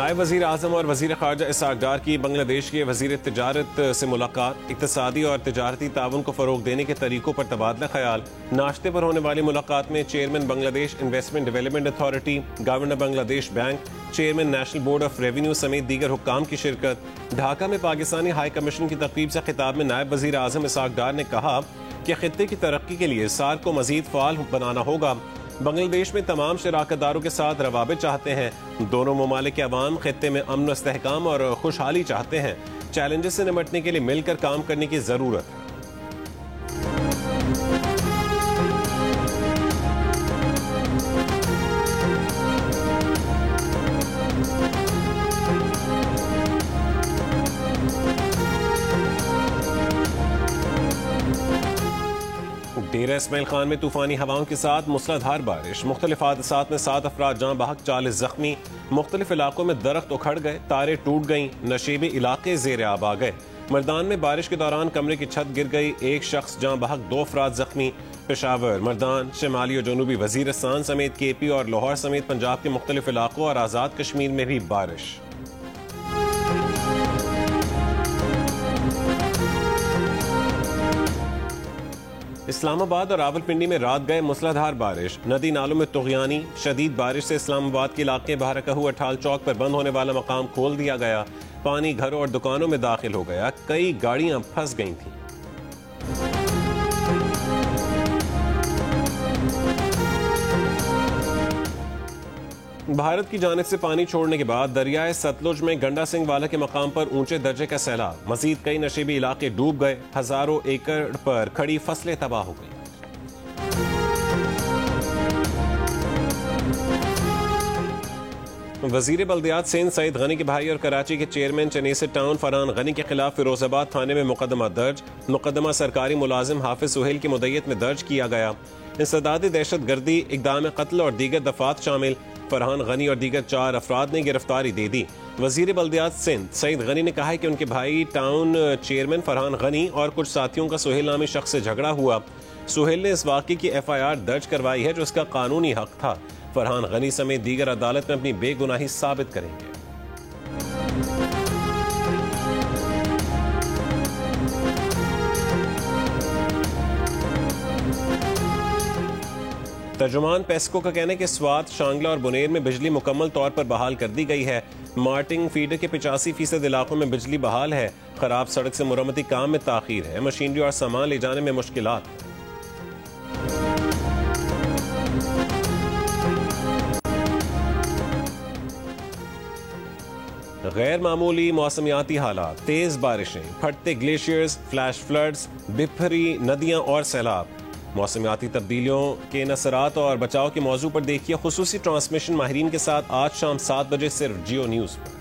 नायब वज़ीर आज़म और वज़ीर ख़ारजा इसहाक़ डार की बांग्लादेश के वज़ीर तिजारत से मुलाकात। इक़्तिसादी और तिजारती ताउन को फ़रोग़ देने के तरीक़ों पर तबादला ख़याल। नाश्ते पर होने वाली मुलाकात में chairman Bangladesh investment development authority, governor Bangladesh bank, chairman national board of revenue समेत दीगर हुक्काम की शिरकत। ढाका में पाकिस्तानी हाई कमीशन की तक़रीब से खिताब में नायब वज़ीर आज़म इसहाक़ डार ने कहा कि ख़ित्ते की तरक्की के लिए सार्क को मज़ीद फ़ाल बनाना होगा। बांग्लादेश में तमाम शराकतदारों के साथ रवाबित चाहते हैं। दोनों ममालिक के अवाम खित्ते में अमन, इस्तेहकाम और खुशहाली चाहते हैं। चैलेंजेस से निपटने के लिए मिलकर काम करने की ज़रूरत है। डेरा इस्माइल खान में तूफानी हवाओं के साथ मूसलाधार बारिश। मुख्तलिफ हादसात में 7 अफराद जाँ बहक, 40 जख्मी। मुख्तलिफ इलाकों में दरख्त उखड़ गए, तारें टूट गईं, नशीबी इलाके ज़ेर आब आ गए। मर्दान में बारिश के दौरान कमरे की छत गिर गई, 1 शख्स जाँ बहक, 2 अफराद जख्मी। पेशावर, मर्दान, शिमाली और जनूबी वजीरिस्तान समेत KP और लाहौर समेत पंजाब के मुख्तलिफ इलाकों और आज़ाद कश्मीर में भी बारिश। इस्लामाबाद और रावलपिंडी में रात गए मूसलाधार बारिश। नदी नालों में तुग़यानी। शदीद बारिश से इस्लामाबाद के इलाके बहरकहू अठाल चौक पर बंद होने वाला मकाम खोल दिया गया। पानी घरों और दुकानों में दाखिल हो गया। कई गाड़ियां फंस गई थीं। भारत की जानिब से पानी छोड़ने के बाद दरियाए सतलुज में गंडा सिंह वाला के मकाम पर ऊंचे दर्जे का सैलाब। मजीद कई नशीबी इलाके डूब गए। हजारों एकड़ पर खड़ी फसलें तबाह हो गई। वजीर बल्दियात सिंध सईद गनी के भाई और कराची के चेयरमैन चनेसर टाउन फरहान गनी के खिलाफ फिरोजाबाद थाने में मुकदमा दर्ज। मुकदमा सरकारी मुलाजिम हाफिज सुहेल की मुद्दत में दर्ज किया गया। इंसदादी दहशत गर्दी, इक़दाम कत्ल और दीगर दफात शामिल। फरहान गनी और दीगर 4 अफराद ने गिरफ्तारी दे दी। वजीर बल्दियात सिंध सईद गनी ने कहा है कि उनके भाई टाउन चेयरमैन फरहान गनी और कुछ साथियों का सुहेल नामी शख्स से झगड़ा हुआ। सुहेल ने इस वाक़े की FIR दर्ज करवाई है जो उसका कानूनी हक था। फरहान गनी समेत दीगर अदालत में अपनी बेगुनाही साबित करेंगे। तर्जुमान पेस्को का कहना है कि स्वात, शांगला और बुनेर में बिजली मुकम्मल तौर पर बहाल कर दी गई है। मार्टिंग फीडर के 85% इलाकों में बिजली बहाल है। खराब सड़क से मुरम्मती काम में ताखीर है। मशीनरी और सामान ले जाने में मुश्किलात। गैर मामूली मौसमियाती हालात, तेज बारिशें, फटते ग्लेशियर्स, फ्लैश फ्लड्स, बिफरी नदियां और सैलाब। मौसमियाती तब्दीलियों के असरात और बचाव के मौजू पर देखिए खुसूसी ट्रांसमिशन माहिरीन के साथ आज शाम 7 बजे सिर्फ जियो न्यूज पर।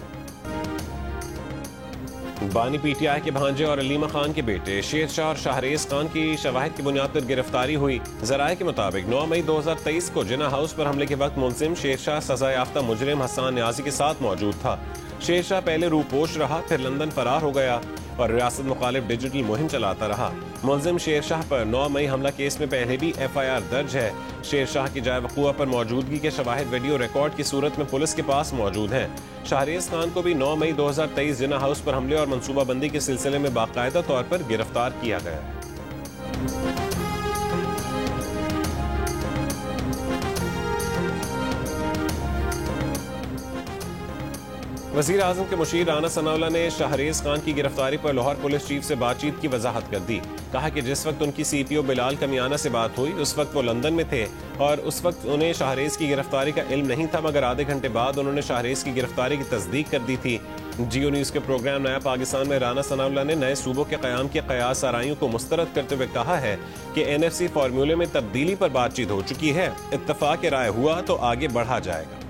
बानी PTI के भांजे और अलीमा खान के बेटे शेर शाह और शाहरेज खान की शवाहिद की बुनियाद पर गिरफ्तारी हुई। जराये के मुताबिक 9 मई 2023 को जिना हाउस पर हमले के वक्त मुलजिम शेर शाह सजा याफ्ता मुजरिम हसन न्याजी के साथ मौजूद था। शेर शाह पहले रूपोश रहा, फिर लंदन फरार हो गया और रियासत मुखालिफ डिजिटल मुहिम चलाता रहा। मुलजिम शेर शाह पर 9 मई हमला केस में पहले भी FIR दर्ज है। शेर शाह की जाए वक़ूआ पर मौजूदगी के शवाहिद वीडियो रिकॉर्ड की सूरत में पुलिस के पास मौजूद हैं। शाहरेज खान को भी 9 मई 2023 जिना हाउस पर हमले और मनसूबाबंदी के सिलसिले में बाकायदा तौर पर गिरफ्तार किया गया है। वज़ीर आज़म के मुशीर राना सनाउल्लाह ने शाहरेज खान की गिरफ्तारी पर लाहौर पुलिस चीफ से बातचीत की वजाहत कर दी। कहा कि जिस वक्त उनकी CPO बिलाल कमियाना से बात हुई उस वक्त वो लंदन में थे और उस वक्त उन्हें शाहरेज की गिरफ्तारी का इल्म नहीं था, मगर आधे घंटे बाद उन्होंने शाहरेज की गिरफ्तारी की तस्दीक कर दी थी। जियो न्यूज़ के प्रोग्राम नया पाकिस्तान में राना सनाउल्लाह ने नए सूबों के क़याम की क़यास आराइयों को मुस्तरद करते हुए कहा है कि NFC फार्मूले में तब्दीली पर बातचीत हो चुकी है। इत्तफाक राय हुआ तो आगे बढ़ा जाएगा।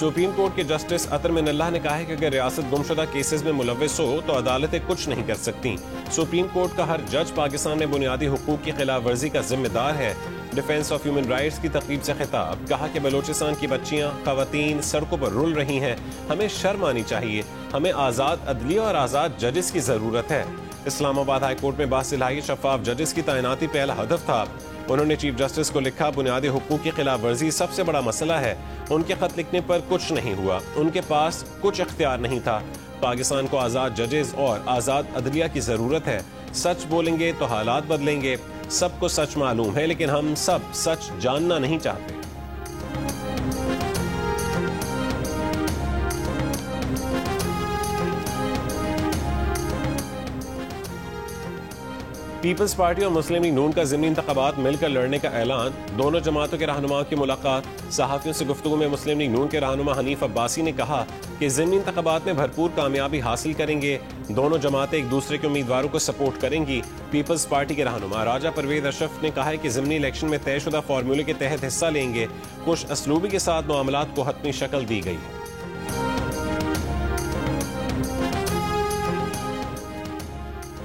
सुप्रीम कोर्ट के जस्टिस अतर मिनल्लाह ने कहा है कि अगर रियासत गुमशुदा केसेस में मुलव्वस हो तो अदालतें कुछ नहीं कर सकती। सुप्रीम कोर्ट का हर जज पाकिस्तान में बुनियादी हुकूक की खिलाफ वर्जी का जिम्मेदार है। डिफेंस ऑफ ह्यूमन राइट्स की तकरीब से खिताब, कहा कि बलोचिस्तान की बच्चियां, खवातीन सड़कों पर रुल रही हैं, हमें शर्म आनी चाहिए, हमें आज़ाद अदलिया और आज़ाद जजेस की ज़रूरत है। इस्लामाबाद हाई कोर्ट में बासिलाही शफाफ जजेस की तैनाती पहला हदफ था। उन्होंने चीफ जस्टिस को लिखा, बुनियादी हुकूक की खिलाफ वर्जी सबसे बड़ा मसला है। उनके खत लिखने पर कुछ नहीं हुआ, उनके पास कुछ इख्तियार नहीं था। पाकिस्तान को आज़ाद जजेस और आज़ाद अदलिया की ज़रूरत है। सच बोलेंगे तो हालात बदलेंगे। सबको सच मालूम है, लेकिन हम सब सच जानना नहीं चाहते। पीपल्स पार्टी और मुस्लिम लीग नून का ज़िमनी इंतखाबात मिलकर लड़ने का ऐलान, दोनों जमातों के रहनुमाओं की मुलाकात। सहाफ़ियों से गुफ्तगू में मुस्लिम लीग नून के रहनुमा हनीफ अब्बासी ने कहा कि ज़िमनी इंतखाबात में भरपूर कामयाबी हासिल करेंगे। दोनों जमातें एक दूसरे के उम्मीदवारों को सपोर्ट करेंगी। पीपल्स पार्टी के रहनुमा राजा परवेज अशरफ ने कहा है कि ज़िमनी इलेक्शन में तयशुदा फार्मूले के तहत हिस्सा लेंगे। कुछ असलूबी के साथ मामलात को हतमी शक्ल दी गई है।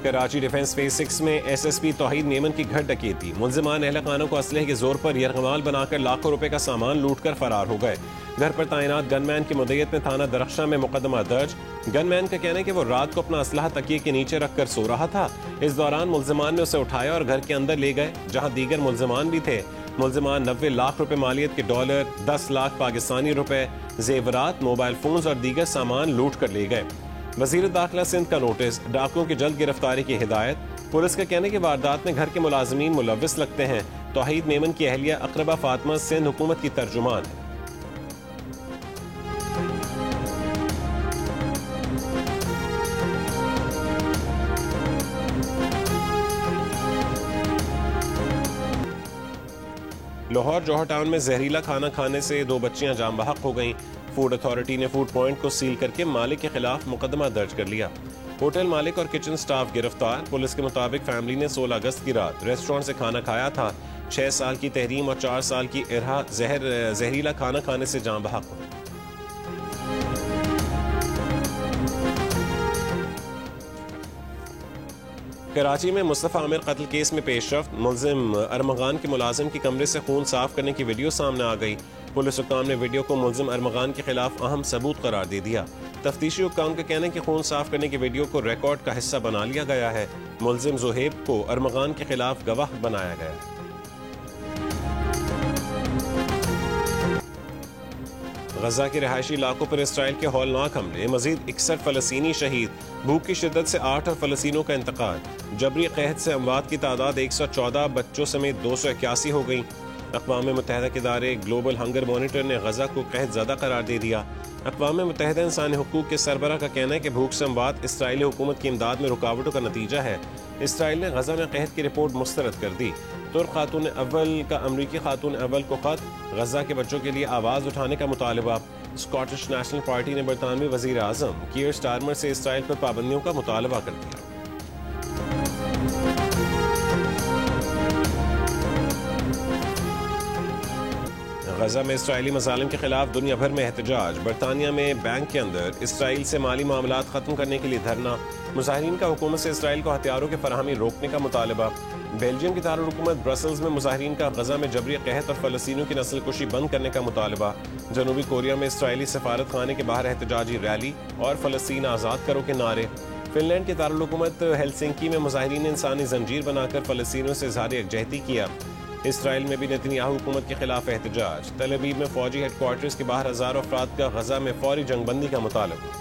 कराची डिफेंस फेज 6 में SSP तौहीद मेमन की घर डकैती, मुलजिमान अहल खानों को असलहे के जोर पर यरगमाल बनाकर लाखों रुपए का सामान लूट कर फरार हो गए। घर पर तैनात गनमैन की मुद्दत में थाना दरख्शां में मुकदमा दर्ज। गनमैन का कहना है कि वो रात को अपना असलहा तकिए के नीचे रखकर सो रहा था। इस दौरान मुलजिमान ने उसे उठाया और घर के अंदर ले गए, जहां दीगर मुलजिमान भी थे। मुलजिमान 90 लाख रुपए मालियत के डॉलर, 10 लाख पाकिस्तानी रुपए, जेवरात, मोबाइल फोन और दीगर सामान लूट कर ले गए। वज़ीर दाखिला सिंध का नोटिस, डाकुओं की जल्द गिरफ्तारी की हिदायत। पुलिस का कहना है कि वारदात में घर के मुलाजमीन मुलव्विस लगते हैं। तौहीद मेमन की अहलिया अकरबा फातिमा सिंध हुकूमत की तर्जुमान है। लाहौर जौहर टाउन में जहरीला खाना खाने से 2 बच्चियां जाम बहक हो गईं। फूड अथॉरिटी ने फूड पॉइंट को सील करके मालिक के खिलाफ मुकदमा दर्ज कर लिया। होटल मालिक और किचन स्टाफ गिरफ्तार। पुलिस के मुताबिक फैमिली ने 16 अगस्त की रात रेस्टोरेंट से खाना खाया था। 6 साल की तहरीम और 4 साल की इरहा जहरीला खाना खाने से जाम बहक हो। कराची में मुस्तफ़ा आमिर कत्ल केस में पेशरफ्त, मुलजिम अरमगान के मुलाजिम के कमरे से खून साफ करने की वीडियो सामने आ गई। पुलिस हुक्काम ने वीडियो को मुलजिम अरमगान के खिलाफ अहम सबूत करार दे दिया। तफ्तीशी हुक्काम का कहना है कि खून साफ करने की वीडियो को रिकॉर्ड का हिस्सा बना लिया गया है। मुलजिम जुहेब को अरमगान के खिलाफ गवाह बनाया गया है। गजा के रहायशी इलाकों पर इसराइल के हौलनाक हमले, मजीद 61 फलस्तीनी शहीद। भूख की शिद्दत से 8 और फलस्तीनों का इंतकाल। जबरी कहत से अमवात की तादाद 114, बच्चों समेत 281 हो गई। अक़वाम मुत्तहिदा के इदारे ग्लोबल हंगर मॉनिटर ने गजा को कहत ज़दा करार दे दिया। अक़वाम मुत्तहिदा इंसानी हुकूक के सरबराह का कहना है कि भूख से अमवात इसराइली हुकूमत की इमदाद में रुकावटों का नतीजा है। इसराइल ने गजा में कहत की रिपोर्ट मुस्तरद कर दी। तुर्क खातून अव्वल का अमरीकी खातून अव्वल को खत, गजा के बच्चों के लिए आवाज़ उठाने का मुतालबा। स्कॉटिश नेशनल पार्टी ने बरतानवी वज़ीर आज़म कीयर स्टारमर से इसराइल पर पाबंदियों का मुतालबा कर दिया। गजा में इसराइली मज़ालिम के खिलाफ दुनिया भर में एहतजाज। बरतानिया में बैंक के अंदर इसराइल से माली मामलात ख़त्म करने के लिए धरना। मुजाहिरीन का हुकूमत से इसराइल को हथियारों की फराहमी रोकने का मुतालबा। बेल्जियम की दारुल-हुकूमत ब्रसल्स में मुजाहिरीन का गजा में जबरी कहत और फलस्तीनियों की नस्लकुशी बंद करने का मुतालबा। जनूबी कोरिया में इसराइली सफारत खाने के बाहर एहतजाजी रैली और फलस्तीन आज़ाद करो के नारे। फिनलैंड के दारुल-हुकूमत हेलसिंकी में मुजाहिरीन ने इंसानी जंजीर बनाकर फलस्तीनियों से इज़हार यकजहती किया। इसराइल में भी नेतन्याहू हुकूमत के खिलाफ एहतजाज। तल अवीव में फौजी हेडक्वार्टर्स के बाहर हज़ारों अफराद का गजा में फौरी जंगबंदी का मुतालबा।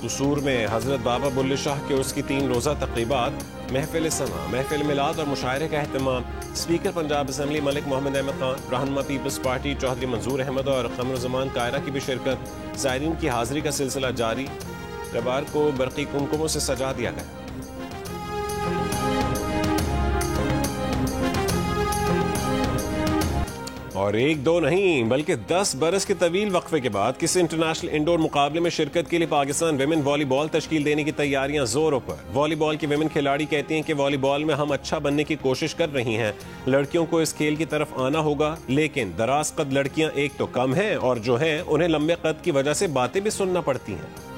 कसूर में हजरत बाबा बुल्ले शाह के उर्स की 3 रोज़ा तक़रीबात, महफिल समा, महफिल मिलाद और मुशायरे का एहतमाम। स्पीकर पंजाब असम्बली मलिक मोहम्मद अहमद खान, रहनुमा पीपल्स पार्टी चौधरी मंजूर अहमद और कमरुज़्ज़मान कायरा की भी शिरकत। ज़ायरीन की हाज़िरी का सिलसिला जारी। दरबार को बरक़ी कुमकुमों से सजा दिया गया। और 1-2 नहीं बल्कि 10 बरस के तवील वक्फे के बाद किसी इंटरनेशनल इंडोर मुकाबले में शिरकत के लिए पाकिस्तान विमेन वॉलीबॉल तश्कील देने की तैयारियां जोरों पर। वॉलीबॉल की विमेन खिलाड़ी कहती हैं कि वॉलीबॉल में हम अच्छा बनने की कोशिश कर रही हैं। लड़कियों को इस खेल की तरफ आना होगा, लेकिन दराज कद लड़कियां एक तो कम हैं और जो हैं उन्हें लंबे कद की वजह से बातें भी सुनना पड़ती हैं।